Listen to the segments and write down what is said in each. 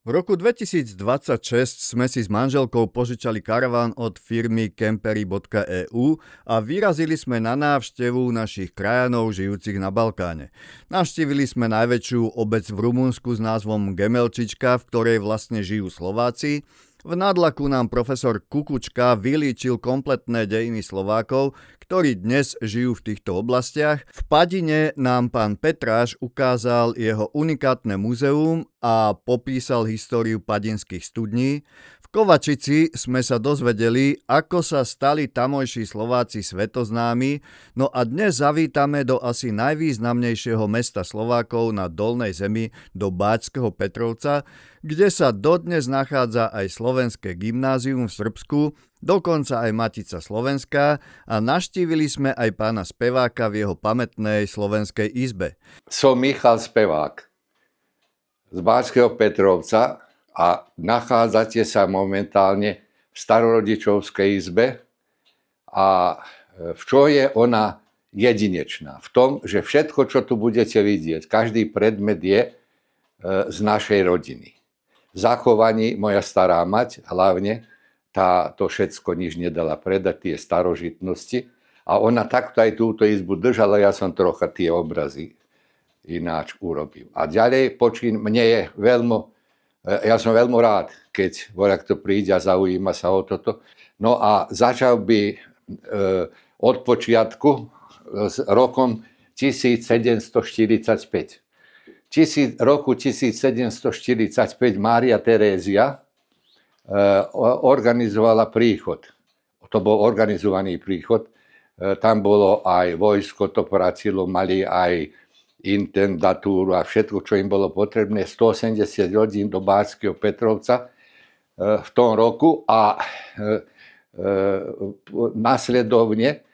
V roku 2026 sme si s manželkou požičali karaván od firmy campery.eu a vyrazili sme na návštevu našich krajanov žijúcich na Balkáne. Navštívili sme najväčšiu obec v Rumunsku s názvom Gemelčička, v ktorej vlastne žijú Slováci. V Nádlaku nám profesor Kukučka vylíčil kompletné dejiny Slovákov, ktorí dnes žijú v týchto oblastiach. V Padine nám pán Petráš ukázal jeho unikátne múzeum a popísal históriu padinských studní. V Kovačici sme sa dozvedeli, ako sa stali tamojší Slováci svetoznámi, no a dnes zavítame do asi najvýznamnejšieho mesta Slovákov na Dolnej Zemi, do Báčskeho Petrovca, kde sa dodnes nachádza aj slovenské gymnázium v Srbsku, dokonca aj Matica Slovenská, a navštívili sme aj pána speváka v jeho pamätnej slovenskej izbe. Som Michal Spevák z Báčskeho Petrovca a nachádzate sa momentálne v starorodičovskej izbe. A v čo je ona jedinečná? V tom, že všetko, čo tu budete vidieť, každý predmet je z našej rodiny. V zachovaní moja stará mať, hlavne, tá to všetko nič nedala predať, tie starožitnosti. A ona takto aj túto izbu držala, ja som trocha tie obrazy ináč urobil. A ďalej mne je ja som veľmi rád, keď voľakto príde a zaujíma sa o toto. No a začal by od počiatku s rokom 1745. Roku 1745 Mária Terézia organizovala príchod. To bol organizovaný príchod. Tam bolo aj vojsko, to pracilo, mali aj intendatúru a všetko, čo im bolo potrebné. 180 ľudí do Báčskeho Petrovca v tom roku a nasledovne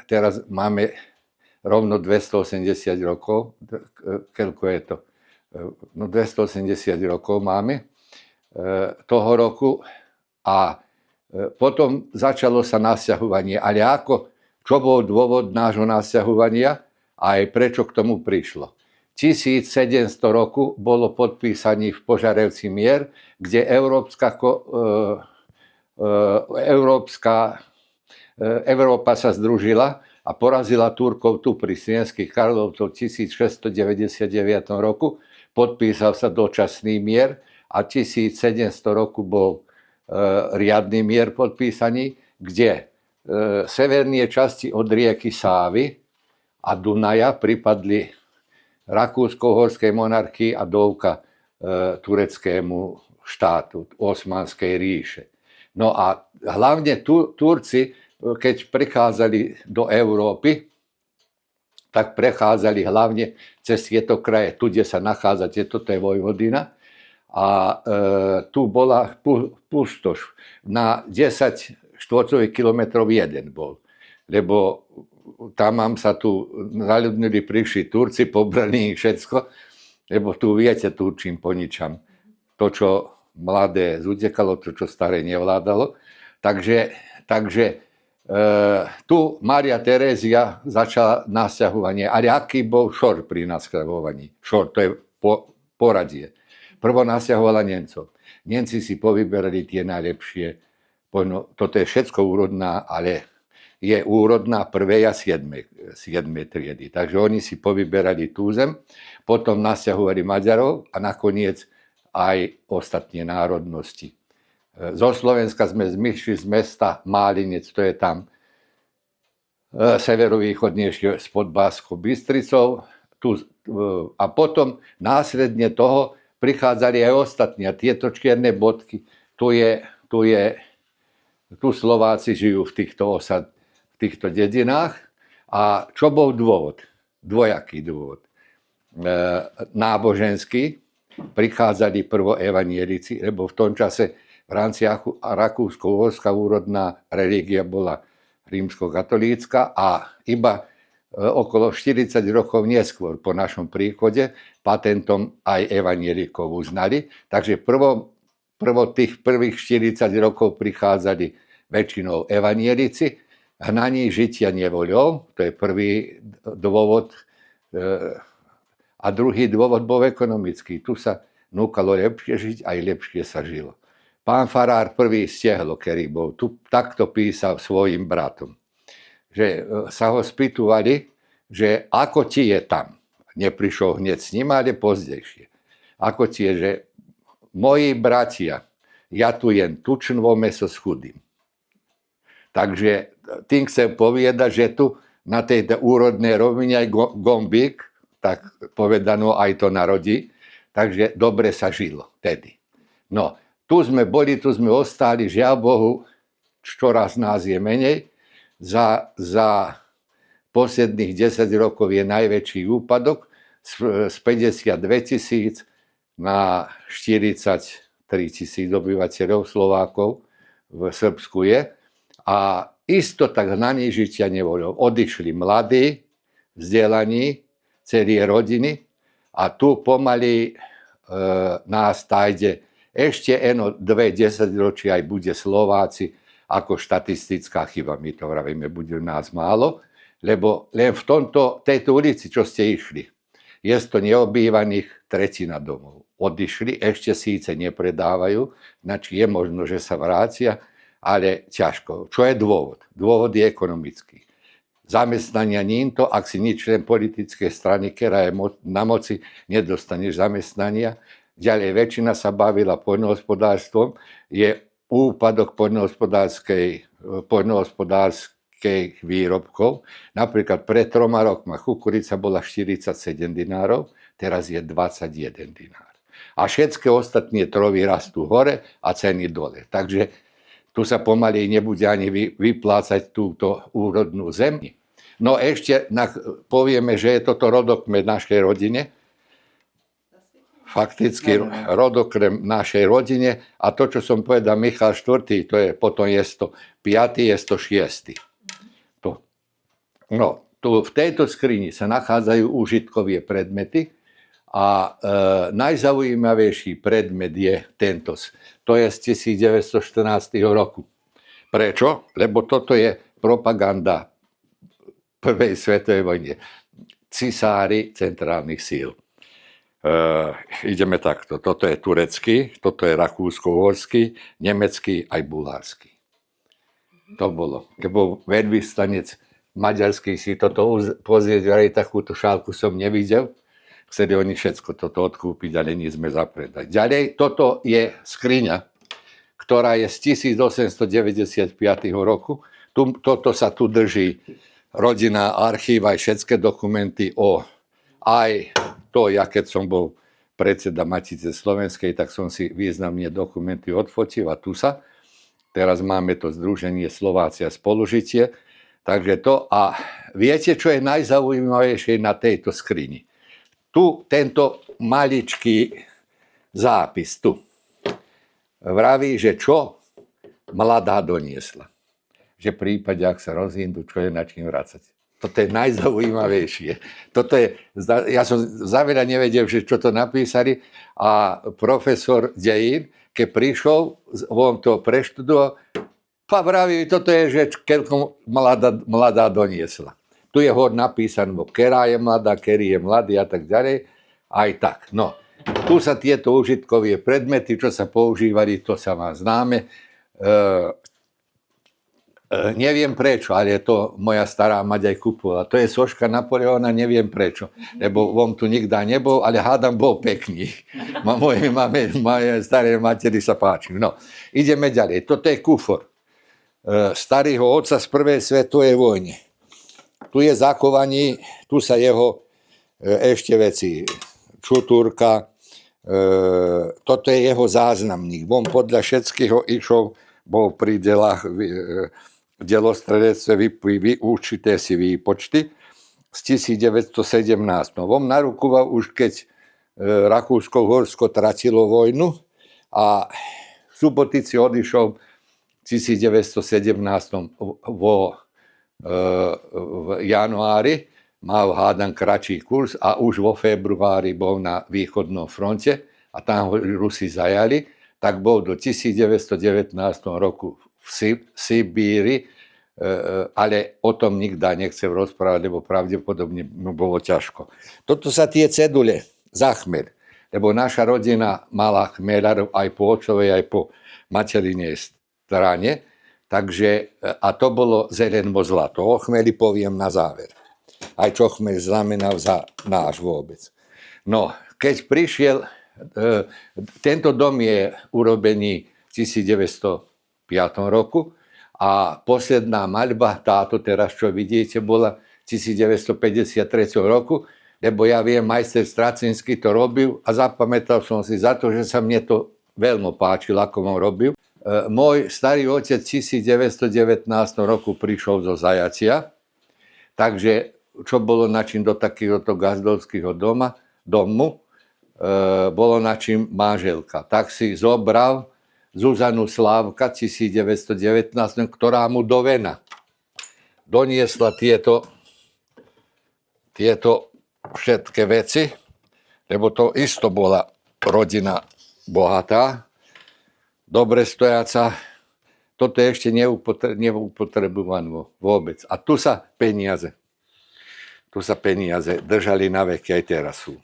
teraz máme rovno 280 rokov. Koľko je to? No 280 rokov máme toho roku a potom začalo sa nasťahovanie. Ale čo bol dôvod nášho nasťahovania a aj prečo k tomu prišlo? 1700 roku bolo podpísaný v Požarevci mier, kde Európa sa združila a porazila Turkov tu pri Slienských Karlovcoch v 1699 roku. Podpísal sa dočasný mier a 1700 roku bol riadny mier podpísaný, kde severné časti od rieky Sávy a Dunaja pripadli Rakúsko-Uhorskej monarchii a dovka tureckému štátu, Osmanskej ríše. No a hlavne Turci, keď prichádzali do Európy, tak prechádzali hlavne cez tieto kraje, tu, kde sa nachádzate, toto je Vojvodina, a tu bola pustoš. Na 10 štvorcových kilometrov jeden bol, lebo tam sa tu zaľudnili, prišli Turci, pobrali ich všetko, lebo tu viete, Turčím poničam. To, čo mladé zutekalo, to, čo staré nevládalo. Takže tu Mária Terézia začala nasťahovanie. Ale aký bol šor pri nasťahovaní? Šor, to je poradie. Prvo nasťahovala Nemcov. Nemci si povyberali tie najlepšie. Toto je všetko úrodná, ale je úrodná 1. a 7. triedy. Takže oni si povyberali tú zem, potom nasťahovali Maďarov a nakoniec aj ostatné národnosti. Zo Slovenska sme myšli z mesta Málinec, to je tam severovýchodnejšie spod Banskou Bystricou. A potom následne toho prichádzali aj ostatní. A tieto čierne bodky, tu Slováci žijú v týchto dedinách. A čo bol dôvod? Dvojaký dôvod. Náboženský. Prichádzali prvo evanielici, lebo v tom čase v rámci Rakúsko-Uhorská úrodná religia bola rímskokatolícka a iba okolo 40 rokov neskôr po našom príchode patentom aj evanielikov uznali. Takže prvo tých prvých 40 rokov prichádzali väčšinou evanielici, hnaní žitia nevoľou, to je prvý dôvod. A druhý dôvod bol ekonomický. Tu sa núkalo lepšie žiť, aj lepšie sa žilo. Pán farár prvý z Tehlo, ktorý bol tu, takto písal svojim bratom, že sa ho spýtovali, že ako ti je tam. Neprišiel hneď s ním, ale pozdejšie. Ako ti je, že moji bratia, ja tu jem tučnvo meso s chudým. Takže tým chcem povedať, že tu na tejto úrodnej rovine aj gombík, tak povedano aj to narodí, takže dobre sa žilo tedy. No, tu sme boli, tu sme ostali, žiaľ Bohu, čoraz nás je menej. Za posledných 10 rokov je najväčší úpadok z 52 000 na 43 000 obyvateľov Slovákov v Srbsku je. A isto tak na nižitia nebolo. Odišli mladí, vzdelaní, celé rodiny a tu pomaly nás tajde ešte 2 desaťročí aj bude Slováci ako štatistická chyba. My to vravíme, bude nás málo, lebo len v tejto ulici, čo ste išli, je to neobývaných tretina domov. Odišli, ešte síce nepredávajú, znači je možno, že sa vrácia, ale ťažko. Čo je dôvod? Dôvod je ekonomický. Zamestnania nie to, ak si nič len politickej strany, ktorá je na moci, nedostaneš zamestnania. Ďalej väčšina sa bavila poľnohospodárstvom, je úpadok poľnohospodárskych výrobkov. Napríklad pred 3 rokmi kukurica bola 47 dinárov, teraz je 21 dinár. A všetky ostatné trovy rastú hore a ceny dole. Takže tu sa pomaly nebude ani vyplácať túto úrodnú zem. No ešte povieme, že je toto rodokmen našej rodine. Fakticky rodokmen našej rodine. A to, čo som povedal, Michal IV, to je, potom je to 5., je to 6. No, tu v tejto skrini sa nachádzajú úžitkové predmety a najzaujímavejší predmet je tento. To je z 1914 roku. Prečo? Lebo toto je propaganda prvej svetovej vojny. Cisári centrálnych síl. Ideme takto. Toto je turecký, toto je rakúsko-uhorský, nemecký aj bulharský. To bolo. Keď bol veľvyslanec maďarský, si toto pozrieť, ale takúto šálku som nevidel. Chceli oni všetko toto odkúpiť, ale nie sme zapredať. Ďalej, toto je skriňa, ktorá je z 1895 roku. Toto sa tu drží rodinná archív, aj všetky dokumenty aj to, ja keď som bol predseda Matice slovenskej, tak som si významne dokumenty odfotil a tu sa. Teraz máme to Združenie Slovácia spolužitie. Takže to. A viete, čo je najzaujímavejšie na tejto skrini? Tu tento maličký zápis tu vraví, že čo mladá doniesla. Že v prípade, ak sa rozídu, čo je na čím vracať. Toto je najzaujímavejšie. Ja som zaveľa nevedel, že čo to napísali a profesor dejín, keď prišiel, on to preštudoval, vraví, toto je, že keľko mladá doniesla. Tu je hod napísané, ktorá je mladá, ktorý je mladý a tak ďalej. Aj tak. No, tu sa tieto užitkové predmety, čo sa používali, to sa má známe. Neviem prečo, ale to moja stará mať aj kupovala. To je soška Napoleona, neviem prečo. Lebo on tu nikdy nebol, ale hádam bol pekný. Moje staré materi sa páči. No, ideme ďalej. Toto je kufor starého otca z prvej svetovej vojny. Tu je zachovaný, tu sa jeho ešte veci, čutúrka, toto je jeho záznamník. On podľa všetkého išol, bol pri delostredectve určité si výpočty z 1917. On narúkoval už keď Rakúsko-Uhorsko tratilo vojnu a v Subotici odišol v 1917 v januári, mal hádam kratší kurz a už vo februári bol na východnom fronte a tam ho Rusi zajali, tak bol do 1919 roku v Sibíri, ale o tom nikto nechcel rozprávať, lebo pravdepodobne mu bolo ťažko. Toto sa tie cedule, Zachmer. lebo naša rodina mala chmieľarov aj po otcovej, aj po materinej strane. Takže, a to bolo zelenmo zlato. O chmeli poviem na záver. Aj čo chmeľ znamenal za náš vôbec. No, keď prišiel, tento dom je urobený v 1905 roku a posledná maľba, táto teraz, čo vidíte, bola 1953 roku, lebo ja viem, majster Stracinský to robil a zapamätal som si za to, že sa mne to veľmi páčilo, ako on robil. Môj starý otec v 1919 roku prišiel zo Zajacia, takže čo bolo načím do takéhoto gazdovského domu, bolo načím manželka. Tak si zobral Zuzanu Slávka 1919, ktorá mu do Vena doniesla tieto všetky veci, lebo to isto bola rodina bohatá, dobre stojaca. Toto je ešte neupotrebované vôbec. A tu sa peniaze držali na veky, aj teraz sú.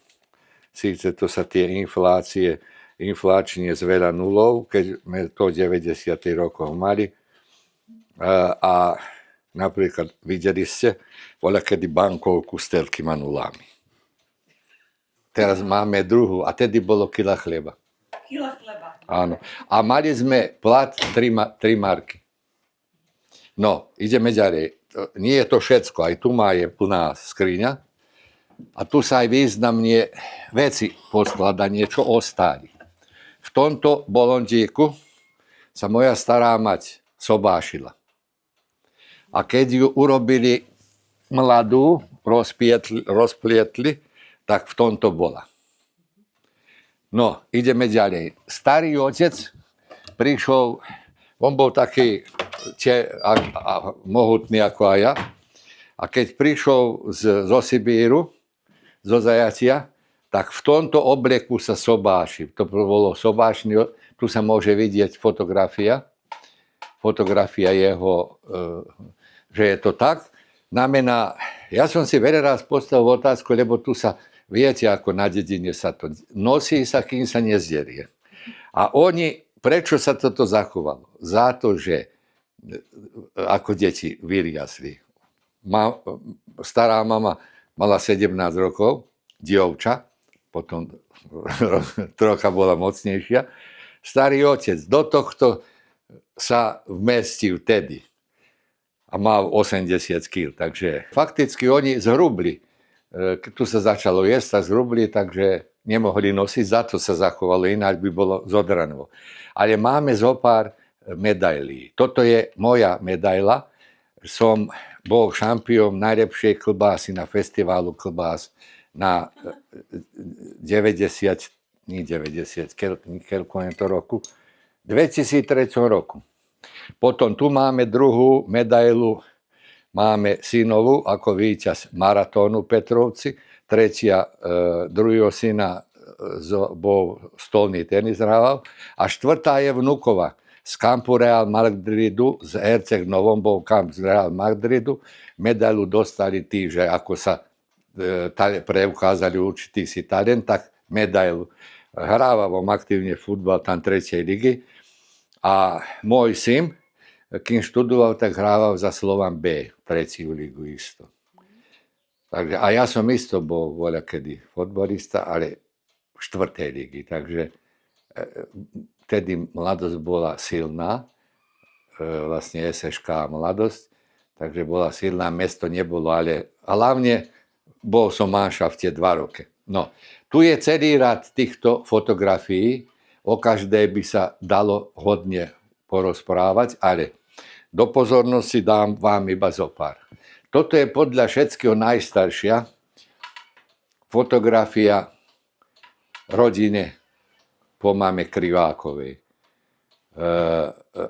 Síce to sa tie infláčne zveľa nulou, keď sme to 90. rokov mali. A napríklad videli ste, voľakedy bankovku s toľkýma nulami. Teraz máme druhú, a tedy bolo kila chleba. Kila chleba. Áno. A mali sme plat 3 marky. No, ideme ďalej. Nie je to všetko, aj tu je plná skriňa. A tu sa aj významne veci posklada, niečo ostali. V tomto bolondíku sa moja stará mať sobášila. A keď ju urobili mladú, rozplietli, tak v tomto bola. No, ideme ďalej. Starý otec prišiel, on bol taký mohutný ako aj ja, a keď prišiel zo Sibíru, zo Zajacia, tak v tomto obleku sa sobáši. To bolo sobášny, tu sa môže vidieť fotografia jeho, že je to tak. Znamená, ja som si veľa raz postavil otázku, lebo tu sa, viete, ako na dedine sa to nosí sa, kým sa nezderie. A oni, prečo sa toto zachovalo? Za to, že ako deti vyriasli. Stará mama mala 17 rokov, dievča, potom trocha bola mocnejšia. Starý otec do tohto sa vmestil vtedy a mal 80 kg. Takže fakticky oni zhrubli. Tu sa začalo jesť a zhrubli, takže nemohli nosiť, za to sa zachovalo, ináč by bolo zodrano. Ale máme zo pár medailí. Toto je moja medaila. Som bol šampión najlepšej klbásy na festivalu klbás na 2003 roku. Potom tu máme druhú medailu, máme synovú ako víťaz maratónu Petrovci, druhého syna bol stolný tenis hrával a štvrtá je vnukova z kampu Real Madridu, z Herceg Novom bol kamp z Real Madridu, medailu dostali tí, že ako sa preukázali určitý si talent, tak medailu. Hrávam aktívne futbal tam 3. ligy a môj syn, kým študoval, tak hrával za Slovan B, 3. ligu isto. Takže, a ja som isto bol voľakedy futbalista, ale v 4. ligy, takže vtedy mladosť bola silná, vlastne SŠK mladosť, takže bola silná, mesto nebolo, ale hlavne bol som manšafte 2 roky. No, tu je celý rad týchto fotografií, o každej by sa dalo hodne porozprávať, ale do pozornosti dám vám iba zo pár. Toto je podľa všetkého najstaršia fotografia rodine po mame Krivákovej.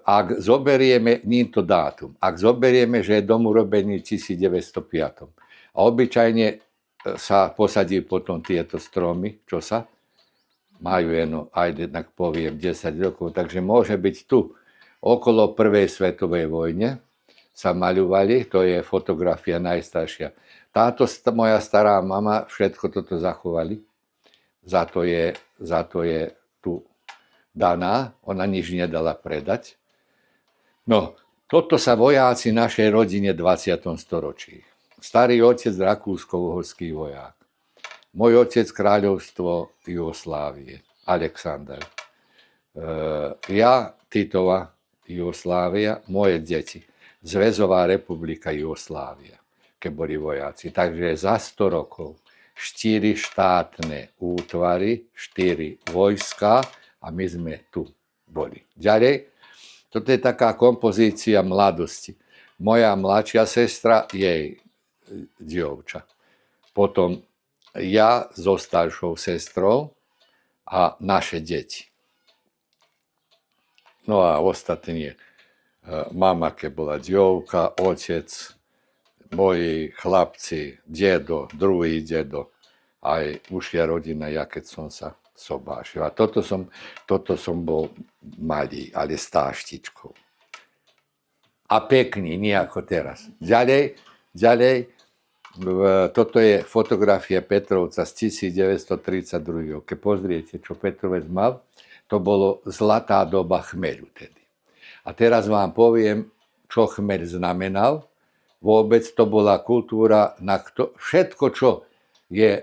Ak zoberieme, nie to dátum, ak zoberieme, že je dom urobený v 1905. A obyčajne sa posadí potom tieto stromy, čo sa majú aj jednak poviem 10 rokov, takže môže byť tu okolo prvej svetovej vojne sa maľovali, to je fotografia najstaršia. Táto moja stará mama všetko toto zachovali, za to je za to je tu daná, ona nič nedala predať. No, toto sa vojáci našej rodine v 20. storočí. Starý otec rakúsko-uhorský voják. Môj otec kráľovstvo Jugoslávie, Aleksandr. Ja, Titova, Jugoslávia, moje deti. Zväzová republika Jugoslávia, keď boli vojáci. Takže za 100 rokov 4 štátne útvary, 4 vojska a my sme tu boli. Ďalej, toto je taká kompozícia mladosti. Moja mladšia sestra, jej dievča. Potom ja so staršou sestrou a naše deti. No a ostatní, mama, keď bola dievka, otec, moji chlapci, dedo, druhý dedo, aj ušia rodina, ja keď som sa sobášil. A toto som bol malý, ale s táštičkou. A pekný, nie ako teraz. Ďalej, toto je fotografia Petrovca z 1932. Keď pozriete, čo Petrovec mal, to bolo zlatá doba chmeľu tedy. A teraz vám poviem, čo chmeľ znamenal. Vôbec to bola kultúra, všetko, čo je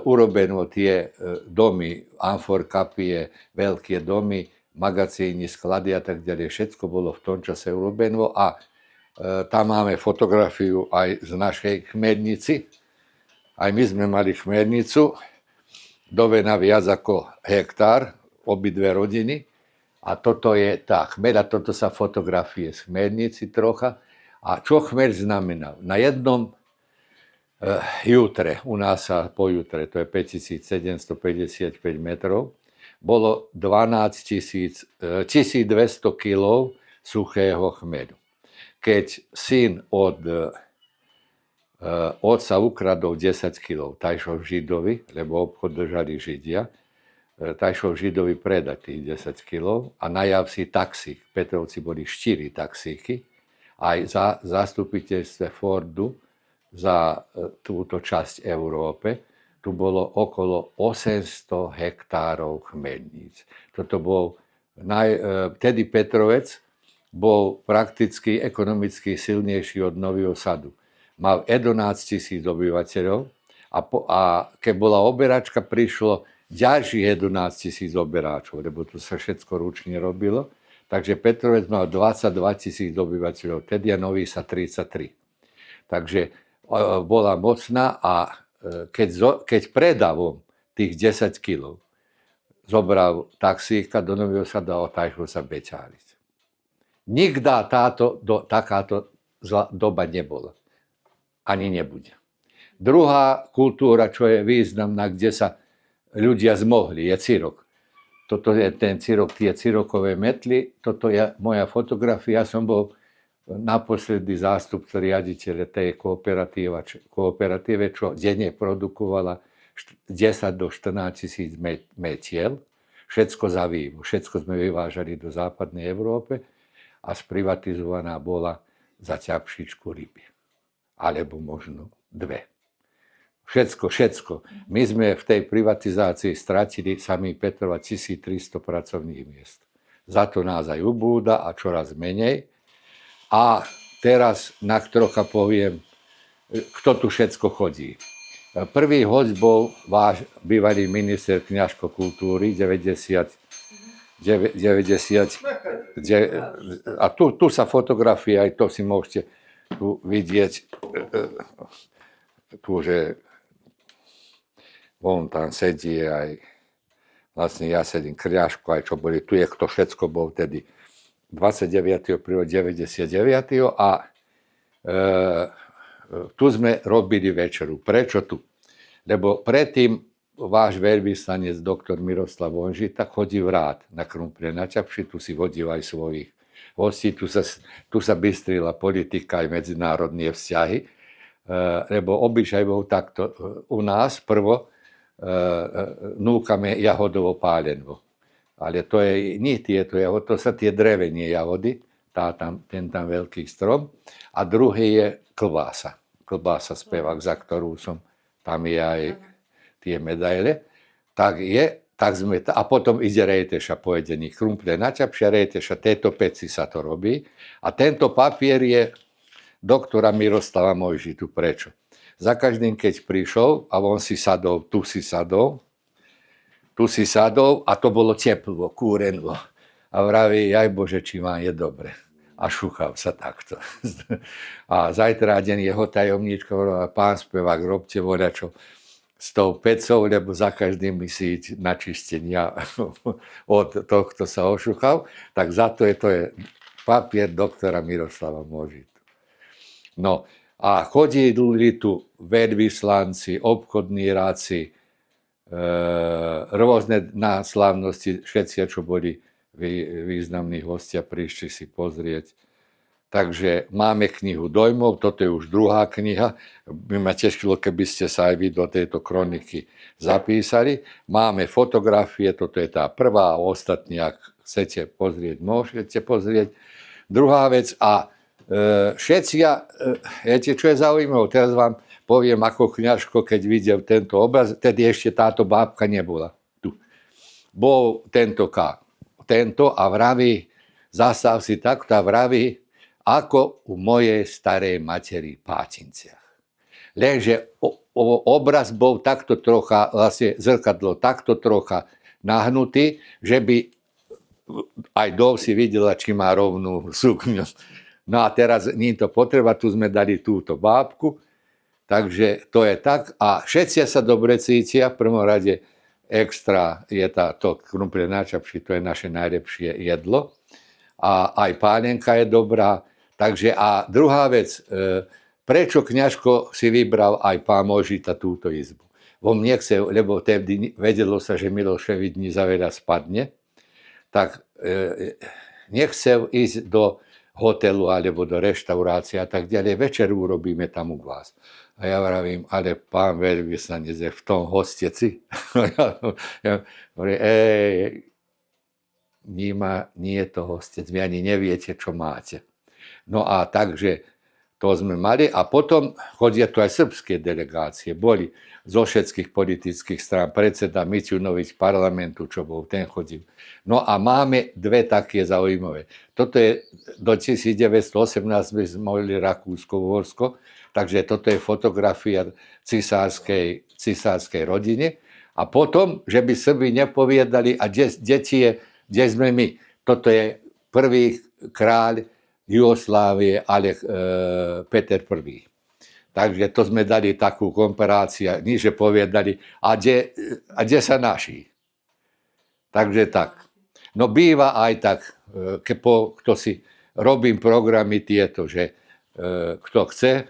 urobené, tie domy, amforkapie, veľké domy, magazíny, sklady a tak ďalej, všetko bolo v tom čase urobené. A tam máme fotografiu aj z našej chmelnici. Aj my sme mali chmelnicu, dovena viac ako hektár, obidve rodiny. A toto je tá chmeľ, a toto sa fotografie z chmelnici trocha. A čo chmeľ znamenal? Na jednom jutre, u nás sa po jutre, to je 5755 metrov, bolo 12 1200 kg suchého chmeľu. Keď syn od otca ukradol 10 kg, tajšov Židovi, lebo obchod držali Židia, tajšov Židovi predať tých 10 kg a najav si taxík. V Petrovci boli 4 taxíky, aj za zastupiteľstve Fordu za túto časť Európe. Tu bolo okolo 800 hektárov chmeľníc. Toto bol vtedy Petrovec bol prakticky ekonomicky silnejší od Nového Sadu. Mal 11 000 obyvateľov a keď bola oberačka, prišlo ďalších 11 000 oberáčov, lebo to sa všetko ručne robilo. Takže Petrovec mal 22 000 obyvateľov, tedy a Nový Sad 33. Takže bola mocná a keď predavom tých 10 kg zobral taxíka do Nového Sada a otáčil sa Beťáriť. Nikda takáto doba nebola. Ani nebude. Druhá kultúra, čo je významná, kde sa ľudia zmohli, je cirok. Toto je ten cirok, tie cirokové metly. Toto je moja fotografia. Ja som bol naposledy zástupca riaditeľa tej kooperatíve, čo denne produkovala 10 do 14 000 metiel. Všetko za vývoz. Všetko sme vyvážali do západnej Európe a sprivatizovaná bola za ťapšičku ryby. Alebo možno 2. Všetko. My sme v tej privatizácii stratili sami Petrova 1300 pracovných miest. Za to nás aj ubúda a čoraz menej. A teraz trocha poviem, kto tu všetko chodí. Prvý host bol váš bývalý minister Kňažko kultúry 90 a tu sa fotografie, aj to si môžete tu vidieť, tu, že on tam sedí aj, vlastne ja sedím Kňažko, aj čo boli, tu je kto všetko bol vtedy 29.1.99 a tu sme robili večeru. Prečo tu? Lebo predtým váš veľvyslanec doktor Miroslav Vonžita chodí rád na Krumple na Ťapši, tu si vodil aj svojich hostí, tu sa bystrila politika aj medzinárodné vzťahy, lebo obyčaj bol takto u nás prvo núkame jahodovo pálenvo. Ale to je nie tieto jahody, to sa tie drevenie jahody, ten tam veľký strom. A druhý je klbása. Klbása spevák, za ktorú som, tam je aj tie medaile. Tak je a potom ide rejteša pojedený, krumplé načapšia rejteša, tieto peci sa to robí. A tento papier je doktora Miroslava Mojžitu. Prečo? Za každým, keď prišiel a on si sadol, tu si sadol a to bolo teplo, kúrenlo. A vraví, jaj Bože, či vám je dobre. A šúchal sa takto. A zajtra deň jeho tajomníčka hovorila, pán spevák, robte voľačo s tou pecou, lebo za každým myslíť na čistenia od tohto sa ošúchal. Tak za to je papier doktora Miroslava Mojžitu. No a chodili tu veľvyslanci, obchodní ráci, rôzne na slávnosti, všetci, čo boli významní hostia, prišli si pozrieť. Takže máme knihu dojmov, toto je už druhá kniha. By ma tešilo, keby ste sa aj vy do tejto kroniky zapísali. Máme fotografie, toto je tá prvá, a ostatní, ak chcete pozrieť, môžete pozrieť. Druhá vec, a všetci, viete, čo je zaujímavé, teraz vám poviem ako kňažko, keď videl tento obraz, tedy ešte táto bábka nebola tu. Bol tento a vraví, zastav si takto a vraví, ako u mojej starej materi v Páčinciach. Lenže obraz bol takto trocha, vlastne zrkadlo takto trocha nahnutý, že by aj dol si videla, či má rovnú sukňu. No a teraz nie to potreba, tu sme dali túto bábku, takže to je tak. A všetci sa dobre cítia, v prvom rade extra je to krumplé načapši, to je naše najlepšie jedlo. A aj pánenka je dobrá. Takže a druhá vec, prečo kňažko si vybral aj pán Mojžita túto izbu? On nechcel, lebo vtedy vedelo sa, že Miloševič dní za veľa spadne, tak nechcel ísť do hotelu alebo do reštaurácie a tak ďalej. Večer urobíme tam u vás. A ja vravím, ale pán veľvyslanec je v tom hosteci. Ja hovorím, nie je to hostec, vy ani neviete, čo máte. No a takže to sme mali a potom chodia tu aj srbské delegácie. Boli zo všetkých politických strán, predseda Mićunović parlamentu, čo bol, ten chodil. No a máme dve také zaujímavé. Toto je do 1918 sme mali Rakúsko-Uhorsko, takže toto je fotografia cisárskej rodine. A potom, že by Srbi nepoviedali, a kde sme my. Toto je prvý kráľ Jugoslávie, ale Peter I. Takže to sme dali takú komparáciu, niže povedali, a kde sa naši. Takže tak. No býva aj tak, kto si robím programy tieto, že kto chce,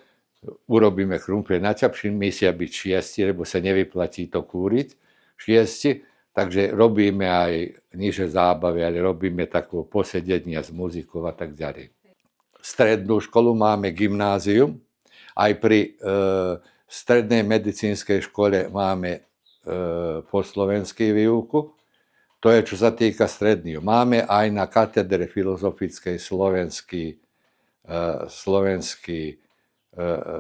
urobíme krumplé načapši, musia byť 6, lebo sa nevyplatí to kúriť, 6. Takže robíme aj niže zábavy, ale robíme takú posedenia s muzikou a tak ďalej. Strednú školu máme gymnázium, aj pri strednej medicínskej škole máme po slovenskej výuku. To je, čo sa týka stredného. Máme aj na katedre filozofickej slovenský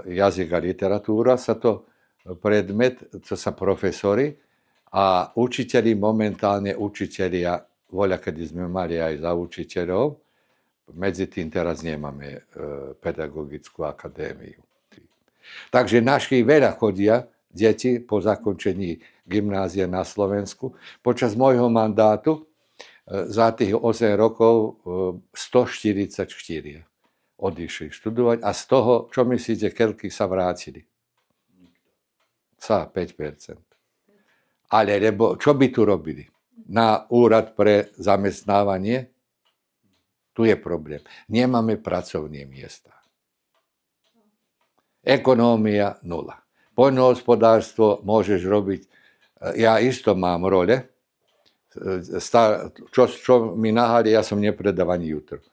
jazyk a literatúra, sa to predmet, čo sa profesori, a učitelia, voľakedy sme mali aj za učiteľov, medzi tým teraz nemáme pedagogickú akadémiu. Takže naši veľa chodia deti po zakončení gymnázia na Slovensku. Počas môjho mandátu za tých 8 rokov 144 odišli študovať a z toho, čo myslíte, koľky sa vrátili? Sa 5%. Ale lebo čo by tu robili? Na úrad pre zamestnávanie? Tu je problém. Nemáme pracovné miesta. Ekonómia nula. Poľnohospodárstvo môžeš robiť. Ja isto mám role. Čo mi nahali, ja som nepredávaný jutro.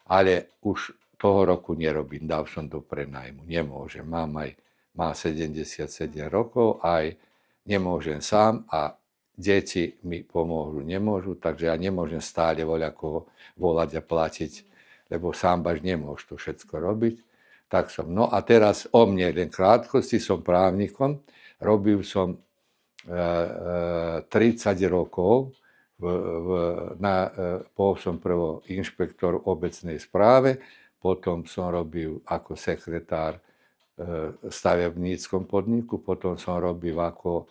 Ale už toho roku nerobím. Dal som do prenajmu. Nemôžem. Má 77 rokov, aj nemôžem sám a deti mi pomôžu, nemôžu, takže ja nemôžem stále voľako volať a platiť, lebo sám baž nemôžu to všetko robiť. Tak som. No a teraz o mne len krátkosti, som právnikom, robil som 30 rokov. Bol som prvo inšpektor obecnej správe, potom som robil ako sekretár v stavebníckom podniku, potom som robil ako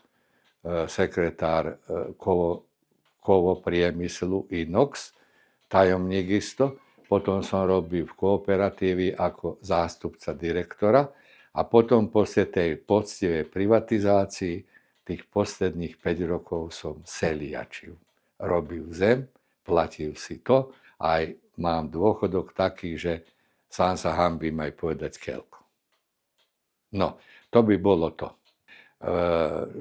sekretár kovopriemyslu Inox, tajomník isto, potom som robil v kooperatívi ako zástupca direktora a potom posle tej poctivej privatizácii tých posledných 5 rokov som seliačil. Robil zem, platil si to, aj mám dôchodok taký, že sám sa hanbím aj povedať keľko. No, to by bolo to.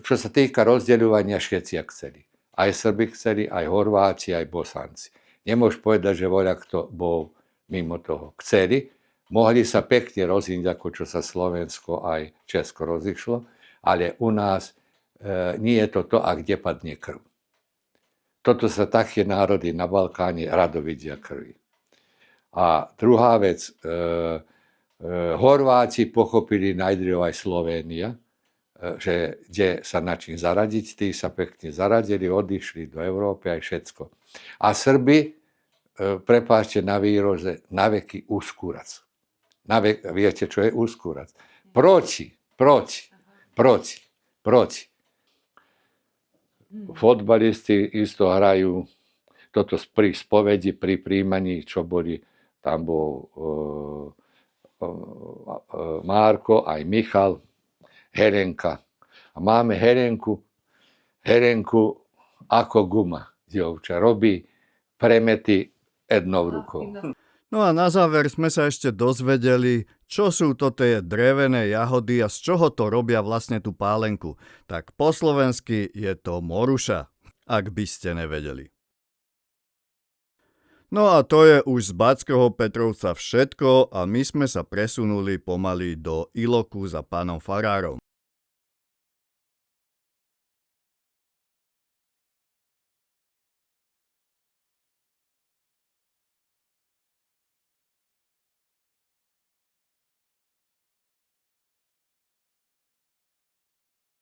Čo sa týka rozdeľovania, všetci chceli. Aj Srbi chceli, aj Horváti, aj Bosanci. Nemôžeš povedať, že voľa kto bol mimo toho. Chceli, mohli sa pekne rozísť, ako čo sa Slovensko aj Česko rozišlo, ale u nás nie je to to, a kde padne krv. Toto sa také národy na Balkáne rado vidia krvi. A druhá vec, Horváti pochopili najdriv aj Slovénia, že kde sa na čím zaradiť, tí sa pekne zaradili, odišli do Európy aj všetko. A Srbi, prepáčte na výroze, na veky úskurac. Viete, čo je úskurac? Proti. Fotbalisti isto hrajú toto pri spovedi, pri príjmaní, čo boli, tam bol Marko, aj Michal, Herenka. A máme Herenku ako guma, dievča, robí premety jednou rukou. No a na záver sme sa ešte dozvedeli, čo sú to tie drevené jahody a z čoho to robia vlastne tú pálenku. Tak po slovensky je to moruša, ak by ste nevedeli. No a to je už z Batského Petrovca všetko a my sme sa presunuli pomaly do Iloku za pánom farárom.